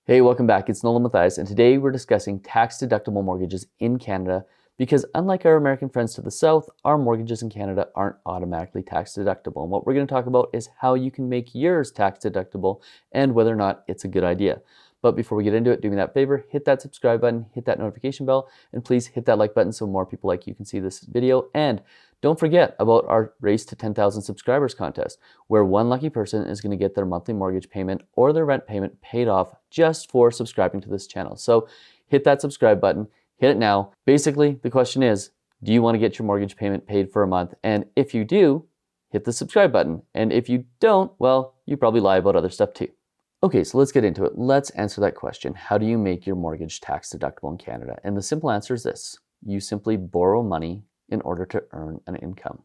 Hey, welcome back. It's Nolan Mathias, and today we're discussing tax-deductible mortgages in Canada because unlike our American friends to the south, our mortgages in Canada aren't automatically tax-deductible. And what we're going to talk about is how you can make yours tax-deductible and whether or not it's a good idea. But before we get into it, do me that favor, hit that subscribe button, hit that notification bell, and please hit that like button so more people like you can see this video. And don't forget about our Race to 10,000 Subscribers contest, where one lucky person is going to get their monthly mortgage payment or their rent payment paid off just for subscribing to this channel. So hit that subscribe button, hit it now. Basically, the question is, do you want to get your mortgage payment paid for a month? And if you do, hit the subscribe button. And if you don't, well, you probably lie about other stuff too. Okay, so let's get into it. Let's answer that question. How do you make your mortgage tax deductible in Canada? And the simple answer is this. You simply borrow money in order to earn an income.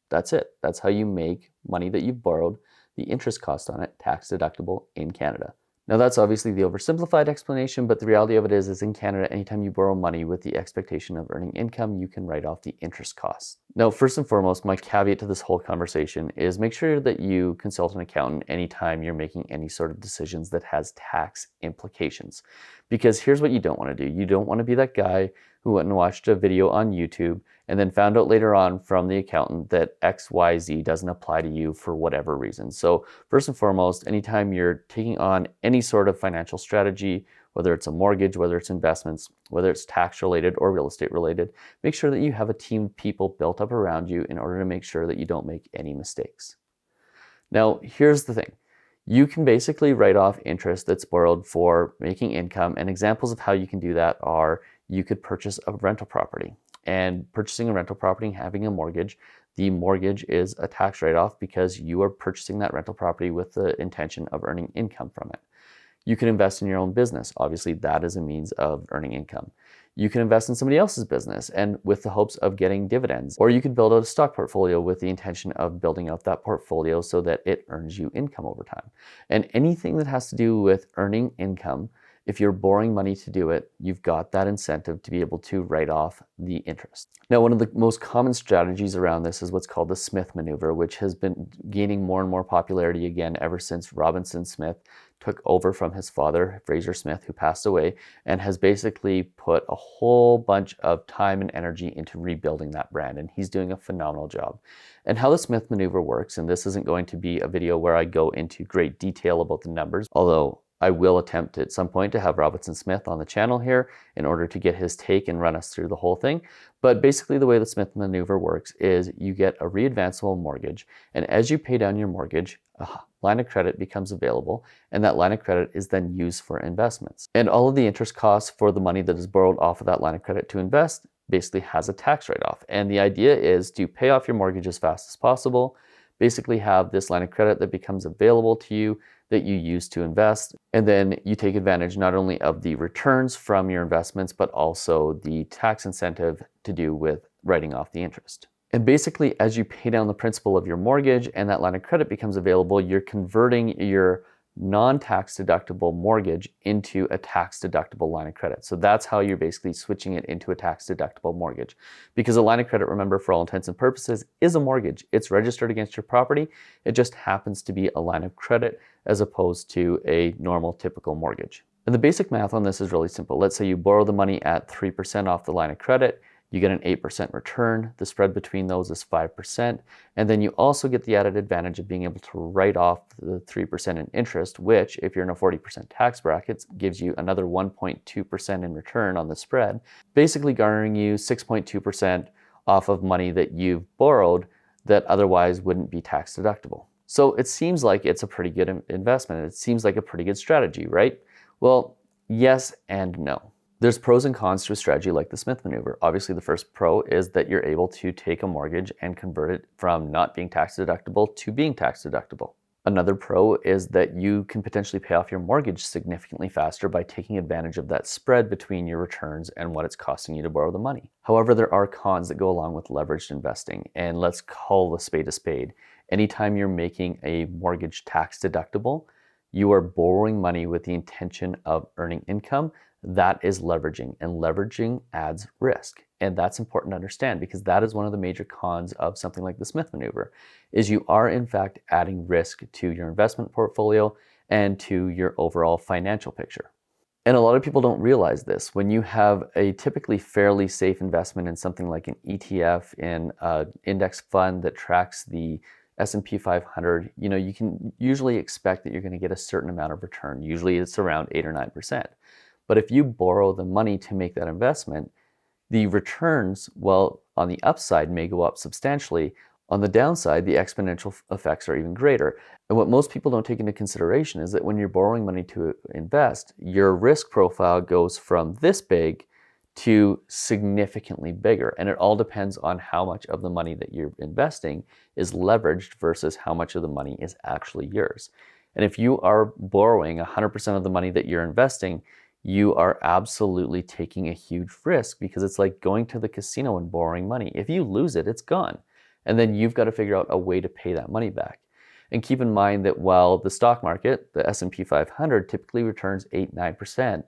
That's it. That's how you make money that you've borrowed, the interest cost on it, tax deductible in Canada. Now that's obviously the oversimplified explanation, but the reality of it is in Canada, anytime you borrow money with the expectation of earning income, you can write off the interest costs. Now, first and foremost, my caveat to this whole conversation is make sure that you consult an accountant anytime you're making any sort of decisions that has tax implications. Because here's what you don't want to do. You don't want to be that guy who went and watched a video on YouTube and then found out later on from the accountant that XYZ doesn't apply to you for whatever reason. So first and foremost, anytime you're taking on any sort of financial strategy, whether it's a mortgage, whether it's investments, whether it's tax related or real estate related, make sure that you have a team of people built up around you in order to make sure that you don't make any mistakes. Now, here's the thing. You can basically write off interest that's borrowed for making income, and examples of how you can do that are you could purchase a rental property. And purchasing a rental property and having a mortgage, the mortgage is a tax write-off because you are purchasing that rental property with the intention of earning income from it. You can invest in your own business. Obviously, that is a means of earning income. You can invest in somebody else's business and with the hopes of getting dividends. Or you could build out a stock portfolio with the intention of building out that portfolio so that it earns you income over time. And anything that has to do with earning income, if you're borrowing money to do it, you've got that incentive to be able to write off the interest. Now, one of the most common strategies around this is what's called the Smith Maneuver, which has been gaining more and more popularity again ever since Robinson Smith took over from his father, Fraser Smith, who passed away, and has basically put a whole bunch of time and energy into rebuilding that brand, and he's doing a phenomenal job. And how the Smith Maneuver works, and this isn't going to be a video where I go into great detail about the numbers, although I will attempt at some point to have Robinson Smith on the channel here in order to get his take and run us through the whole thing. But basically the way the Smith Maneuver works is you get a readvanceable mortgage, and as you pay down your mortgage, a line of credit becomes available, and that line of credit is then used for investments. And all of the interest costs for the money that is borrowed off of that line of credit to invest basically has a tax write-off. And the idea is to pay off your mortgage as fast as possible, basically have this line of credit that becomes available to you that you use to invest. And then you take advantage not only of the returns from your investments, but also the tax incentive to do with writing off the interest. And basically, as you pay down the principal of your mortgage and that line of credit becomes available, you're converting your non-tax deductible mortgage into a tax deductible line of credit. So that's how you're basically switching it into a tax deductible mortgage. Because a line of credit, remember, for all intents and purposes, is a mortgage. It's registered against your property. It just happens to be a line of credit as opposed to a normal typical mortgage. And the basic math on this is really simple. Let's say you borrow the money at 3% off the line of credit. You get an 8% return. The spread between those is 5%. And then you also get the added advantage of being able to write off the 3% in interest, which, if you're in a 40% tax bracket, gives you another 1.2% in return on the spread, basically garnering you 6.2% off of money that you've borrowed that otherwise wouldn't be tax deductible. So it seems like it's a pretty good investment. It seems like a pretty good strategy, right? Well, yes and no. There's pros and cons to a strategy like the Smith Maneuver. Obviously, the first pro is that you're able to take a mortgage and convert it from not being tax deductible to being tax deductible. Another pro is that you can potentially pay off your mortgage significantly faster by taking advantage of that spread between your returns and what it's costing you to borrow the money. However, there are cons that go along with leveraged investing, and let's call a spade a spade. Anytime you're making a mortgage tax deductible, you are borrowing money with the intention of earning income. That is leveraging, and leveraging adds risk. And that's important to understand because that is one of the major cons of something like the Smith Maneuver, is you are in fact adding risk to your investment portfolio and to your overall financial picture. And a lot of people don't realize this. When you have a typically fairly safe investment in something like an ETF, in an index fund that tracks the S&P 500, you can usually expect that you're going to get a certain amount of return. Usually it's around 8 or 9%. But if you borrow the money to make that investment, the returns, well, on the upside may go up substantially. On the downside, the exponential effects are even greater. And what most people don't take into consideration is that when you're borrowing money to invest, your risk profile goes from this big to significantly bigger. And it all depends on how much of the money that you're investing is leveraged versus how much of the money is actually yours. And if you are borrowing 100% of the money that you're investing, you are absolutely taking a huge risk, because it's like going to the casino and borrowing money. If you lose it, it's gone. And then you've got to figure out a way to pay that money back. And keep in mind that while the stock market, the S&P 500, typically returns 8, 9%,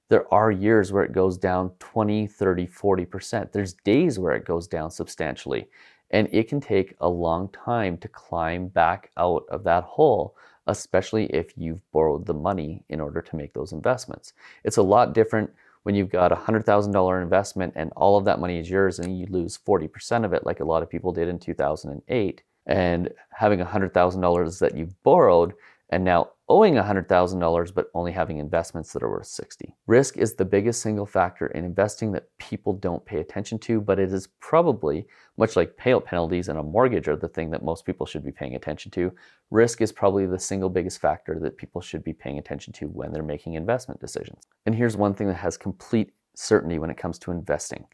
there are years where it goes down 20, 30, 40%. There's days where it goes down substantially. And it can take a long time to climb back out of that hole, especially if you've borrowed the money in order to make those investments. It's a lot different when you've got a $100,000 investment and all of that money is yours and you lose 40% of it, like a lot of people did in 2008, and having $100,000 that you've borrowed and now owing $100,000 but only having investments that are worth 60. Risk is the biggest single factor in investing that people don't pay attention to, but it is probably, much like payout penalties and a mortgage are the thing that most people should be paying attention to, risk is probably the single biggest factor that people should be paying attention to when they're making investment decisions. And here's one thing that has complete certainty when it comes to investing,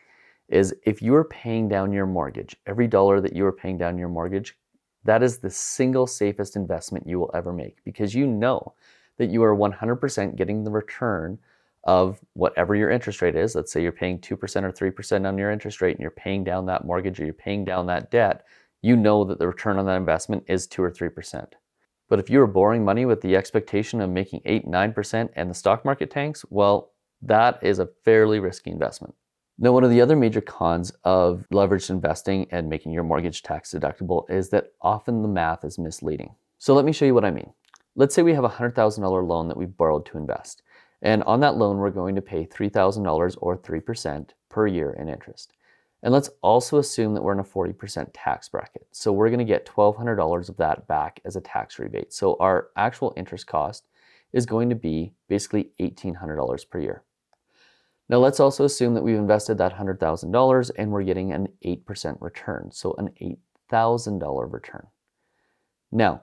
is if you are paying down your mortgage, every dollar that you are paying down your mortgage, that is the single safest investment you will ever make, because you know that you are 100% getting the return of whatever your interest rate is. Let's say you're paying 2% or 3% on your interest rate and you're paying down that mortgage or you're paying down that debt. You know that the return on that investment is 2 or 3%. But if you are borrowing money with the expectation of making 8, 9% and the stock market tanks, well, that is a fairly risky investment. Now, one of the other major cons of leveraged investing and making your mortgage tax deductible is that often the math is misleading. So let me show you what I mean. Let's say we have a $100,000 loan that we've borrowed to invest. And on that loan, we're going to pay $3,000 or 3% per year in interest. And let's also assume that we're in a 40% tax bracket. So we're going to get $1,200 of that back as a tax rebate. So our actual interest cost is going to be basically $1,800 per year. Now let's also assume that we've invested that $100,000 and we're getting an 8% return, so an $8,000 return. Now,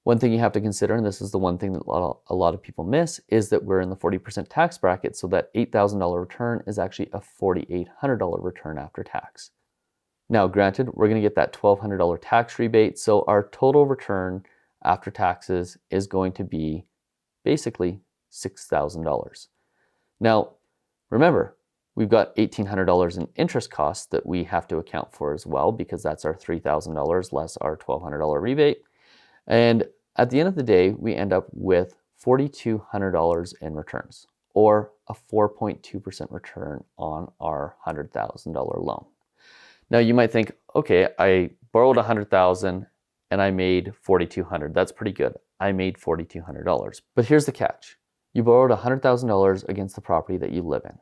one thing you have to consider, and this is the one thing that a lot of people miss, is that we're in the 40% tax bracket, so that $8,000 return is actually a $4,800 return after tax. Now, granted, we're going to get that $1,200 tax rebate, so our total return after taxes is going to be basically $6,000. Now, remember, we've got $1,800 in interest costs that we have to account for as well, because that's our $3,000 less our $1,200 rebate. And at the end of the day, we end up with $4,200 in returns, or a 4.2% return on our $100,000 loan. Now you might think, okay, I borrowed $100,000 and I made $4,200. That's pretty good. I made $4,200. But here's the catch. You borrowed $100,000 against the property that you live in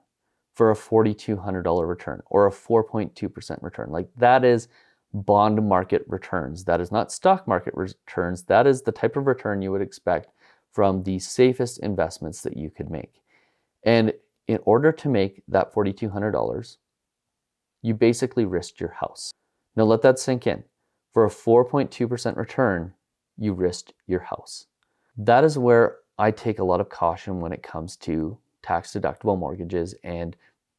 for a $4,200 return, or a 4.2% return. Like, that is bond market returns. That is not stock market returns. That is the type of return you would expect from the safest investments that you could make. And in order to make that $4,200, you basically risked your house. Now let that sink in. For a 4.2% return, you risked your house. That is where I take a lot of caution when it comes to tax deductible mortgages and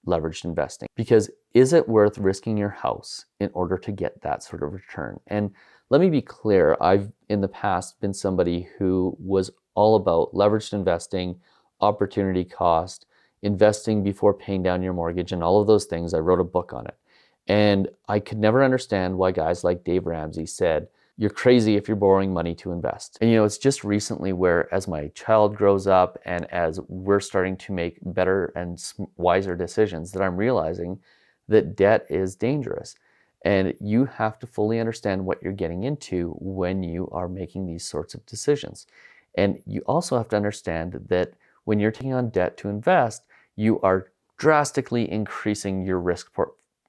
leveraged investing, because is it worth risking your house in order to get that sort of return? And let me be clear, I've in the past been somebody who was all about leveraged investing, opportunity cost, investing before paying down your mortgage, and all of those things. I wrote a book on it. And I could never understand why guys like Dave Ramsey said, you're crazy if you're borrowing money to invest. And it's just recently where, as my child grows up and as we're starting to make better and wiser decisions, that I'm realizing that debt is dangerous. And you have to fully understand what you're getting into when you are making these sorts of decisions. And you also have to understand that when you're taking on debt to invest, you are drastically increasing your risk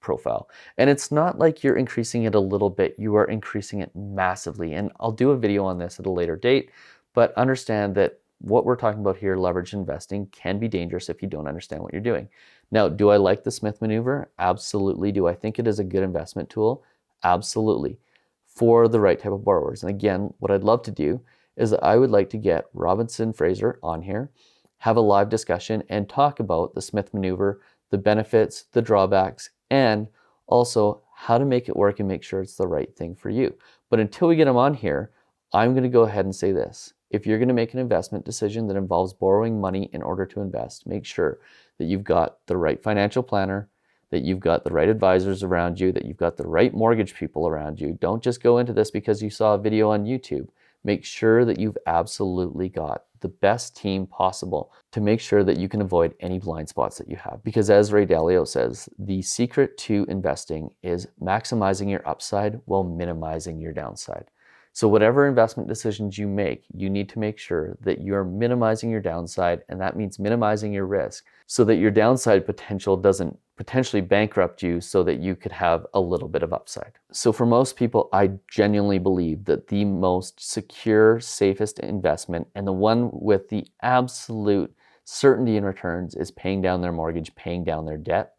profile. And it's not like you're increasing it a little bit, you are increasing it massively. And I'll do a video on this at a later date, but understand that what we're talking about here, leverage investing, can be dangerous if you don't understand what you're doing. Now, do I like the Smith Maneuver? Absolutely. Do I think it is a good investment tool? Absolutely. For the right type of borrowers. And again, what I'd love to do is I would like to get Robinson Fraser on here, have a live discussion, and talk about the Smith Maneuver, the benefits, the drawbacks, and also how to make it work and make sure it's the right thing for you. But until we get him on here, I'm going to go ahead and say this. If you're going to make an investment decision that involves borrowing money in order to invest, make sure that you've got the right financial planner, that you've got the right advisors around you, that you've got the right mortgage people around you. Don't just go into this because you saw a video on YouTube. Make sure that you've absolutely got the best team possible to make sure that you can avoid any blind spots that you have. Because as Ray Dalio says, the secret to investing is maximizing your upside while minimizing your downside. So whatever investment decisions you make, you need to make sure that you're minimizing your downside, and that means minimizing your risk so that your downside potential doesn't potentially bankrupt you so that you could have a little bit of upside. So for most people, I genuinely believe that the most secure, safest investment and the one with the absolute certainty in returns is paying down their mortgage, paying down their debt.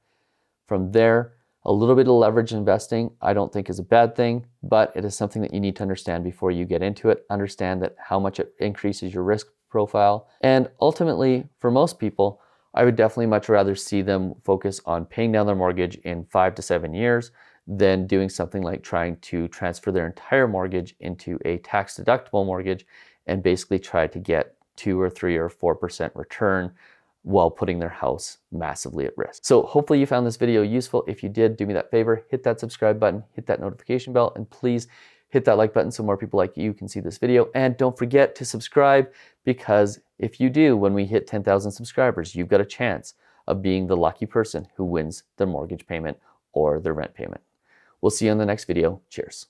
From there, a little bit of leverage investing, I don't think is a bad thing, but it is something that you need to understand before you get into it. Understand that how much it increases your risk profile. And ultimately, for most people, I would definitely much rather see them focus on paying down their mortgage in 5 to 7 years than doing something like trying to transfer their entire mortgage into a tax-deductible mortgage and basically try to get 2 or 3 or 4% return while putting their house massively at risk. So hopefully you found this video useful. If you did, do me that favor, hit that subscribe button, hit that notification bell, and please hit that like button so more people like you can see this video. And don't forget to subscribe, because if you do, when we hit 10,000 subscribers, you've got a chance of being the lucky person who wins their mortgage payment or their rent payment. We'll see you on the next video. Cheers.